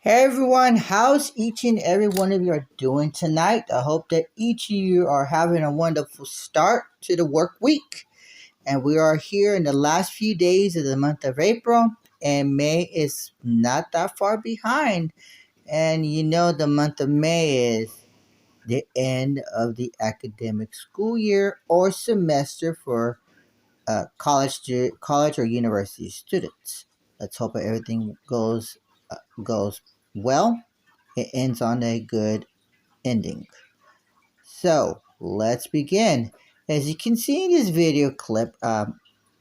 Hey everyone, how's each and every one of you are doing tonight? I hope that each of you are having a wonderful start to the work week. And we are here in the last few days of the month of April, and May is not that far behind. And you know, the month of May is the end of the academic school year or semester for college or university students. Let's hope that everything goes well. It ends on a good ending. So let's begin. As you can see in this video clip,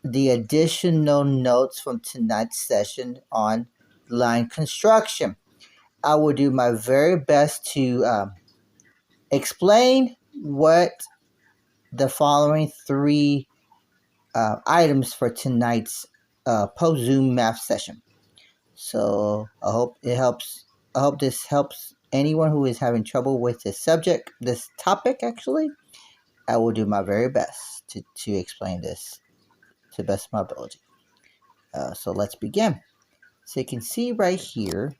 the additional notes from tonight's session on line construction. I will do my very best to explain what the following three items for tonight's post Zoom math session. So I hope it helps. I hope this helps anyone who is having trouble with this topic. Actually, I will do my very best to explain this to the best of my ability. So let's begin. So you can see right here,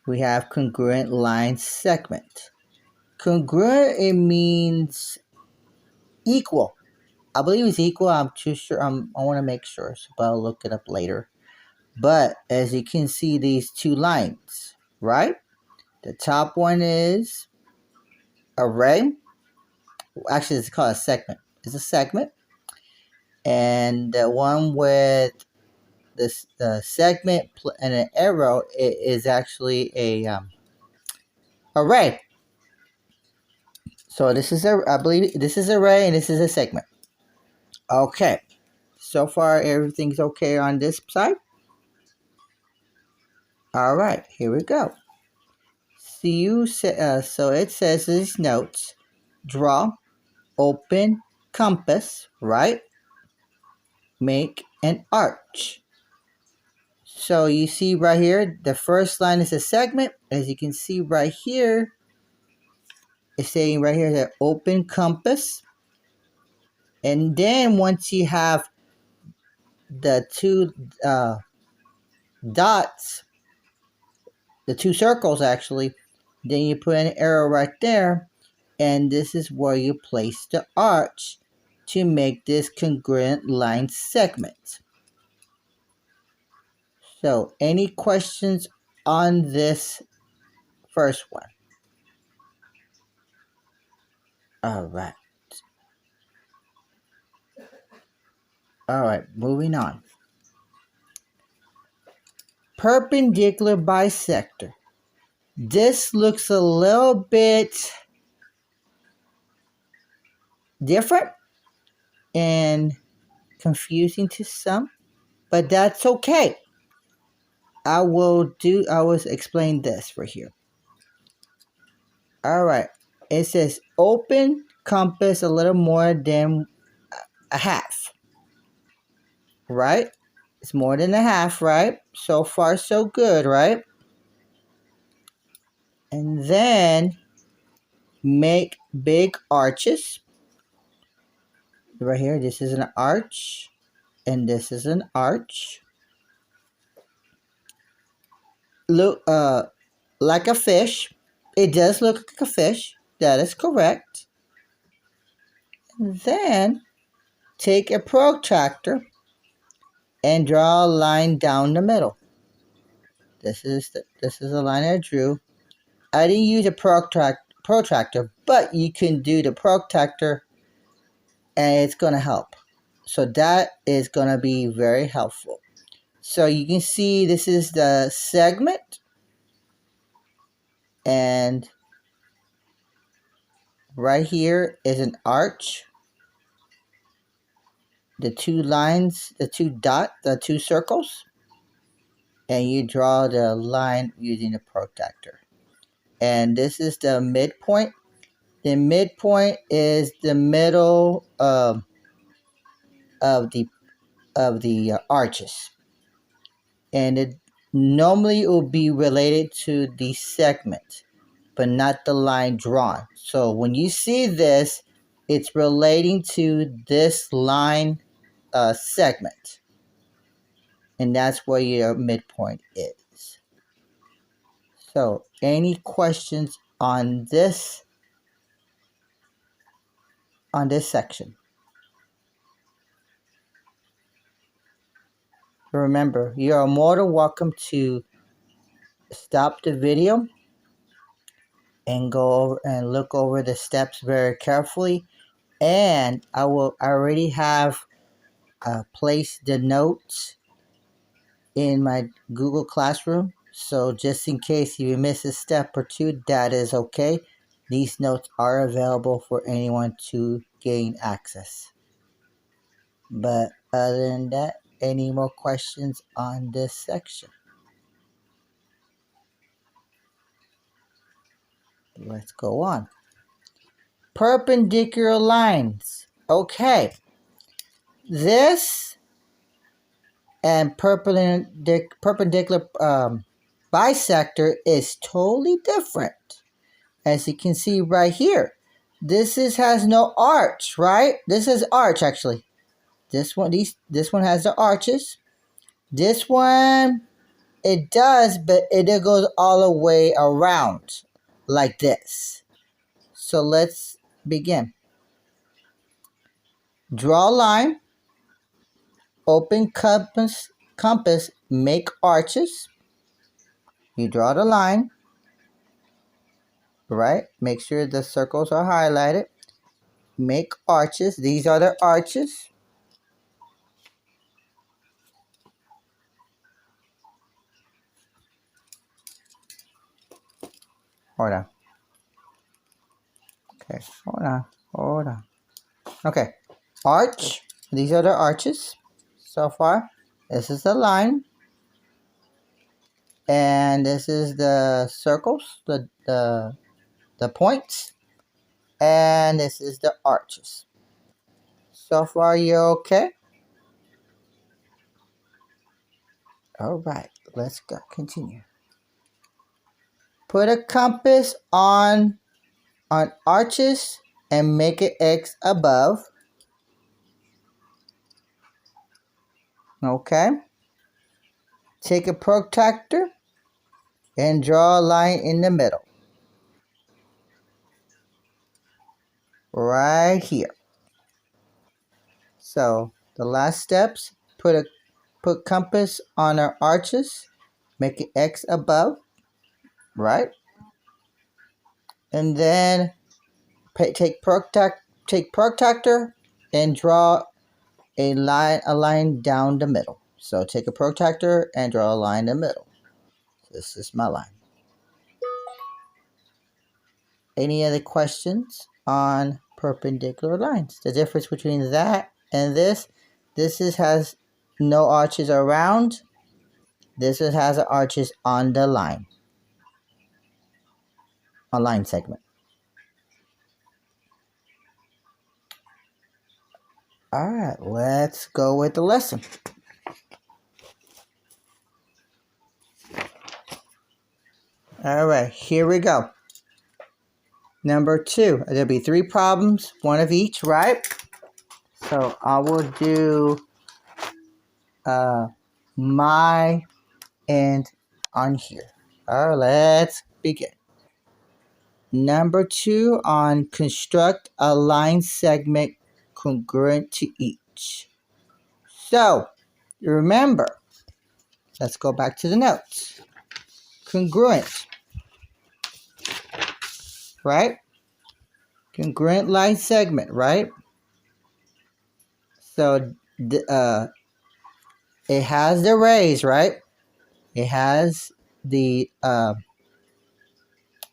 we have congruent line segment. Congruent, it means equal. I believe it's equal. I'm too sure. I want to make sure, but I'll look it up later. But as you can see, these two lines, right? The top one is array. Actually, it's called a segment. It's a segment. And the one with the segment and an arrow is actually a array. So this is I believe this is array and this is a segment. Okay. So far, everything's okay on this side. All right, here we go. So it says these notes: draw, open, compass, right? Make an arch. So you see right here, the first line is a segment. As you can see right here, it's saying right here that open compass. And then once you have the two dots, the two circles actually, then you put an arrow right there. And this is where you place the arch to make this congruent line segment. So any questions on this first one? All right. All right, moving on. Perpendicular bisector. This looks a little bit different and confusing to some, but that's okay. I will explain this right here. All right. It says open compass a little more than a half. Right? It's more than a half, right? So far, so good, right? And then make big arches. Right here, this is an arch, and this is an arch. Look, like a fish. It does look like a fish. That is correct. And then take a protractor and draw a line down the middle. This is a line I drew. I didn't use a protractor, but you can do the protractor and it's going to help. So that is going to be very helpful. So you can see this is the segment, and right here is an arch. The two lines, the two dots, the two circles, and you draw the line using the protractor. And this is the midpoint. The midpoint is the middle of the arches, and it normally will be related to the segment, but not the line drawn. So when you see this, it's relating to this line segment. and that's where your midpoint is. So, any questions on this section? Remember, you are more than welcome to stop the video and go over and look over the steps very carefully. And I already have placed the notes in my Google Classroom. So just in case you miss a step or two, that is okay. These notes are available for anyone to gain access. But other than that, any more questions on this section? Let's go on. Perpendicular lines. Okay. This and perpendicular bisector is totally different. As you can see right here. This has no arch, right? This is arch actually. This one has the arches. This one, it does, but it goes all the way around like this. So let's begin. Draw a line. Open compass, make arches. You draw the line, right? Make sure the circles are highlighted. Make arches. These are the arches. Hold on. Okay, hold on. Okay, arch. These are the arches so far. This is the line. And this is the circles, the points. And this is the arches. So far, you're okay? All right, let's go. Continue. Put a compass on arches and make it X above. Okay. Take a protractor and draw a line in the middle. Right here. So the last steps, put compass on our arches, make it X above, right? And then take protractor and draw a line down the middle. So take a protractor and draw a line in the middle. This is my line. Any other questions on perpendicular lines? The difference between that and this has no arches around. This has arches on the line. A line segment. Alright, let's go with the lesson. Alright, here we go. Number 2. There'll be 3 problems, one of each, right? So I will do my end on here. Alright, let's begin. Number 2 on construct a line segment congruent to each. So, remember, let's go back to the notes. Congruent, right? Congruent line segment, right? So, it has the rays, right? It has the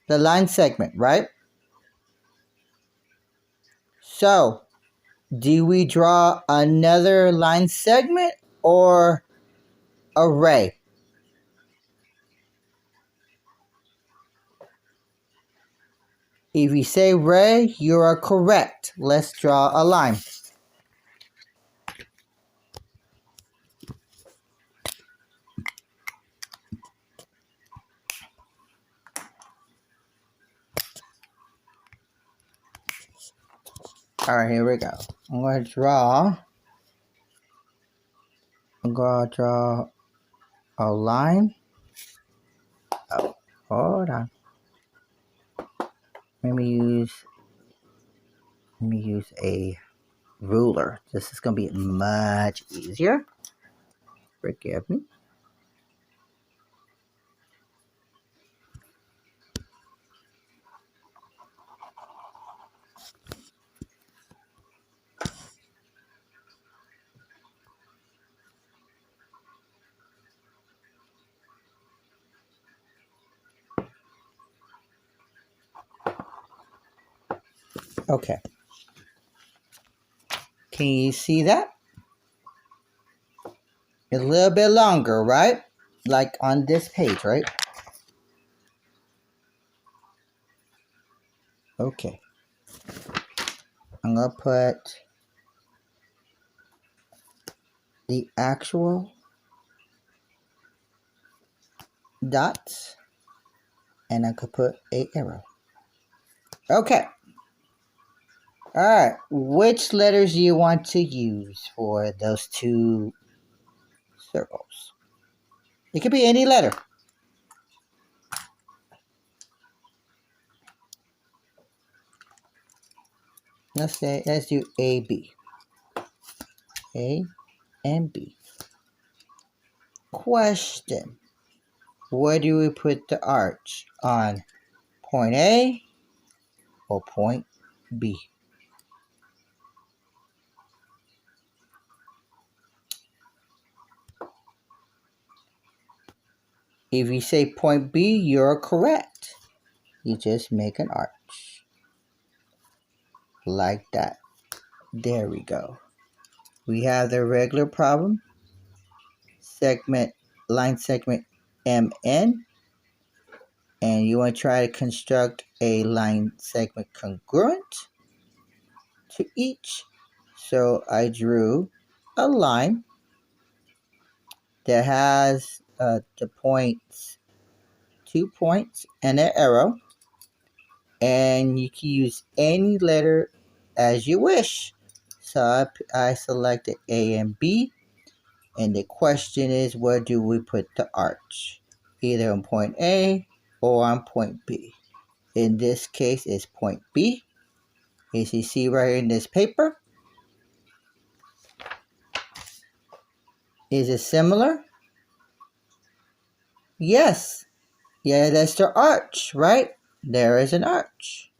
line segment, right? So, do we draw another line segment or a ray? If you say ray, you are correct. Let's draw a line. Alright, here we go. I'm going to draw a line. Oh, hold on. Let me use a ruler. This is going to be much easier. Forgive me. Okay. Can you see that? It's a little bit longer, right? Like on this page, right? Okay. I'm going to put the actual dots, and I could put an arrow. Okay. Alright. Which letters do you want to use for those two circles? It could be any letter. Let's do A, B. A and B. Question. Where do we put the arch? On point A or point B? If you say point B, you're correct. You just make an arch. Like that. There we go. We have the regular problem. Line segment MN. And you want to try to construct a line segment congruent to each. So I drew a line that has the points, 2 points and an arrow, and you can use any letter as you wish. So I selected A and B, and the question is, where do we put the arch? Either on point A or on point B. In this case, it's point B. As you see right here in this paper. Is it similar? Yes. Yeah, that's the arch, right? There is an arch.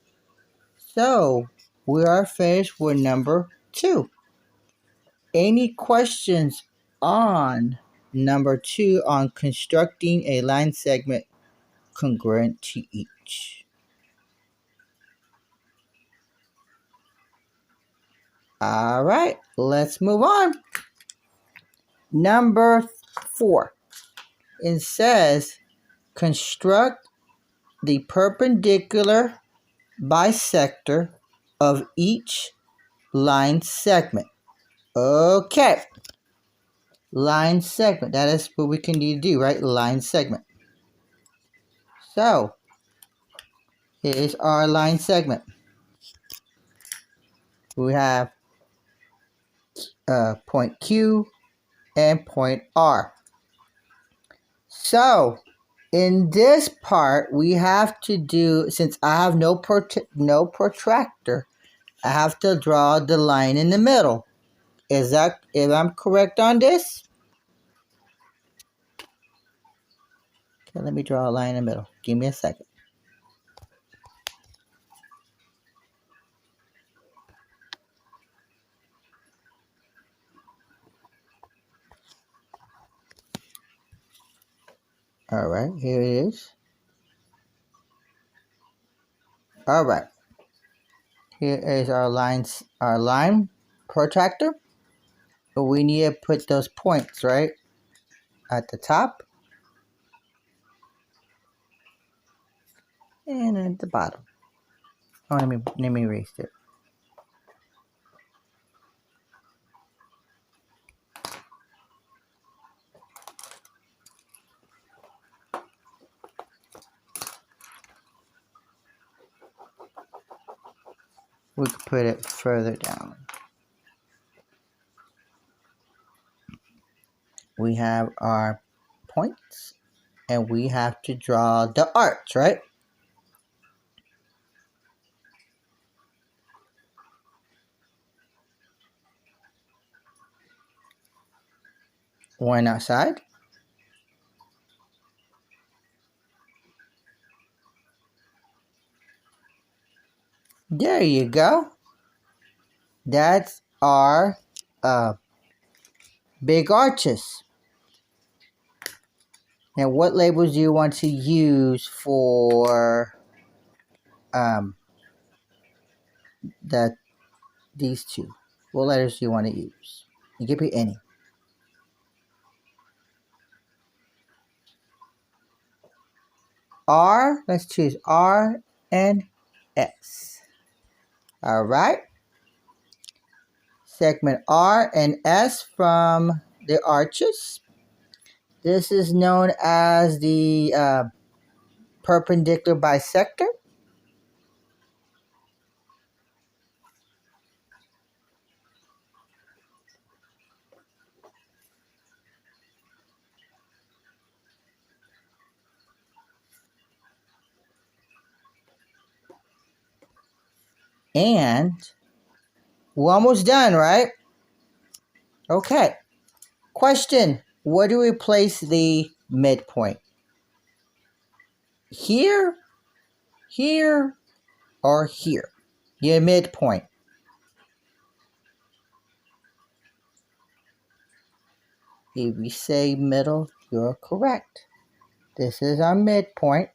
So, we are finished with number 2. Any questions on number 2 on constructing a line segment congruent to each? All right, let's move on. Number 4. It says construct the perpendicular bisector of each line segment. Okay. Line segment. That is what we can need to do, right? Line segment. So, here's our line segment. We have point Q and point R. So, in this part, we have to do, since I have no protractor, I have to draw the line in the middle. If I'm correct on this? Okay, let me draw a line in the middle. Give me a second. All right, here it is. All right. Here is our line protractor. But we need to put those points, right? At the top. And at the bottom. Oh, let me erase it. We could put it further down. We have our points. And we have to draw the arch, right? One outside. There you go. That's our big arches. Now, what labels do you want to use for that these two? What letters do you want to use? You can pick any. R, let's choose R and S. All right. Segment R and S from the arches. This is known as the perpendicular bisector. And we're almost done, right? Okay. Question. Where do we place the midpoint? Here, here, or here? Your midpoint. If we say middle, you're correct. This is our midpoint.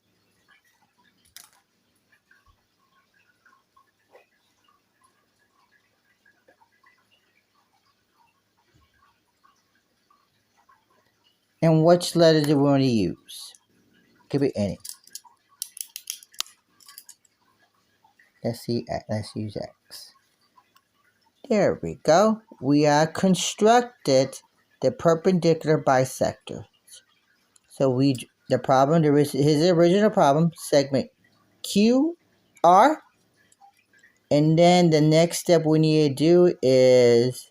And which letter do we want to use? Could be any. Let's use X. There we go. We have constructed the perpendicular bisector. So here's the original problem, segment QR. And then the next step we need to do is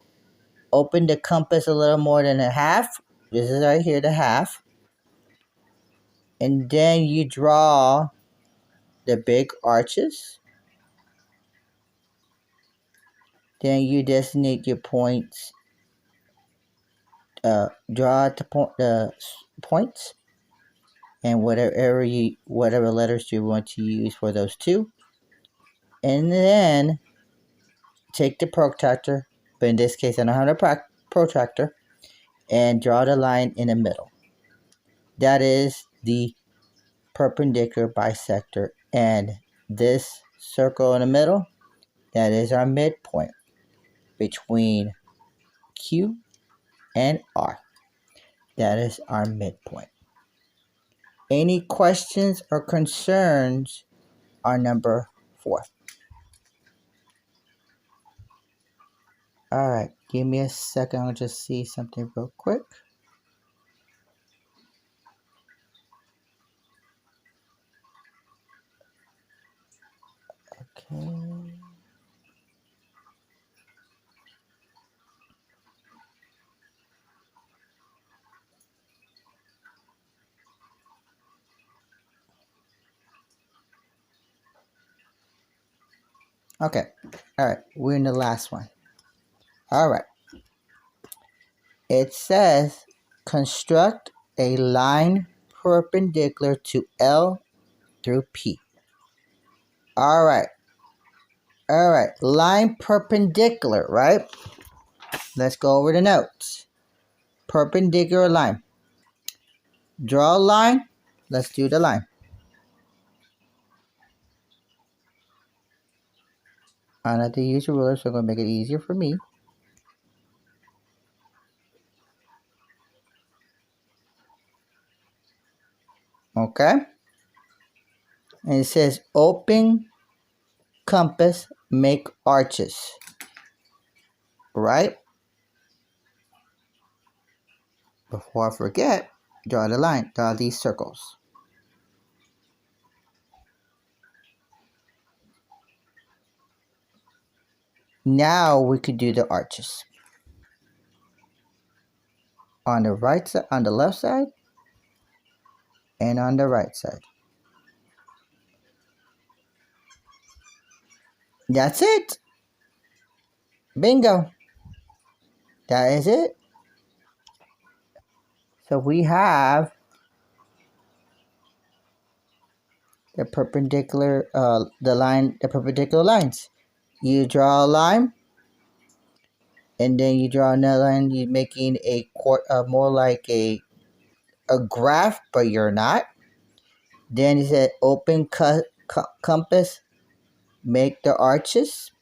open the compass a little more than a half. This is right here, the half. And then you draw the big arches. Then you designate your points. Draw the points. And whatever letters you want to use for those two. And then take the protractor, but in this case I don't have a protractor, and draw the line in the middle. That is the perpendicular bisector, and this circle in the middle, that is our midpoint between Q and R. That is our midpoint. Any questions or concerns on number 4? All right, give me a second. I'll just see something real quick. Okay. Okay. All right. We're in the last one. All right. It says construct a line perpendicular to L through P. All right. All right. Line perpendicular, right? Let's go over the notes. Perpendicular line. Draw a line. Let's do the line. I don't have to use a ruler, so I'm going to make it easier for me. Okay. And it says open compass, make arches. Right? Before I forget, draw the line. Draw these circles. Now we could do the arches. On the right side, on the left side, and on the right side. That's it. Bingo. That is it. So we have the perpendicular, the perpendicular lines. You draw a line, and then you draw another line. You're making a more like a graph, but you're not. Then you said open compass, make the arches,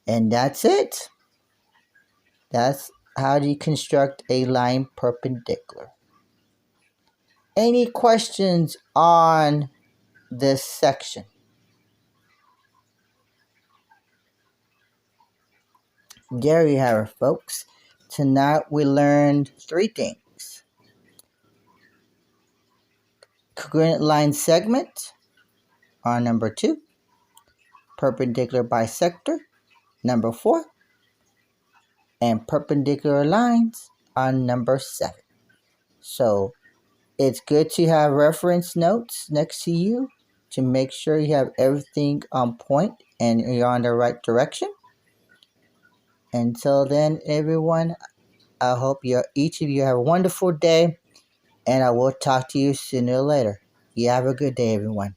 and that's it. That's how do you construct a line perpendicular. Any questions on this section? There you have it, folks. Tonight we learned 3 things. Congruent line segment on number 2. Perpendicular bisector, number 4. And perpendicular lines on number 7. So it's good to have reference notes next to you to make sure you have everything on point and you're on the right direction. Until then, everyone, I hope each of you have a wonderful day, and I will talk to you sooner or later. You have a good day, everyone.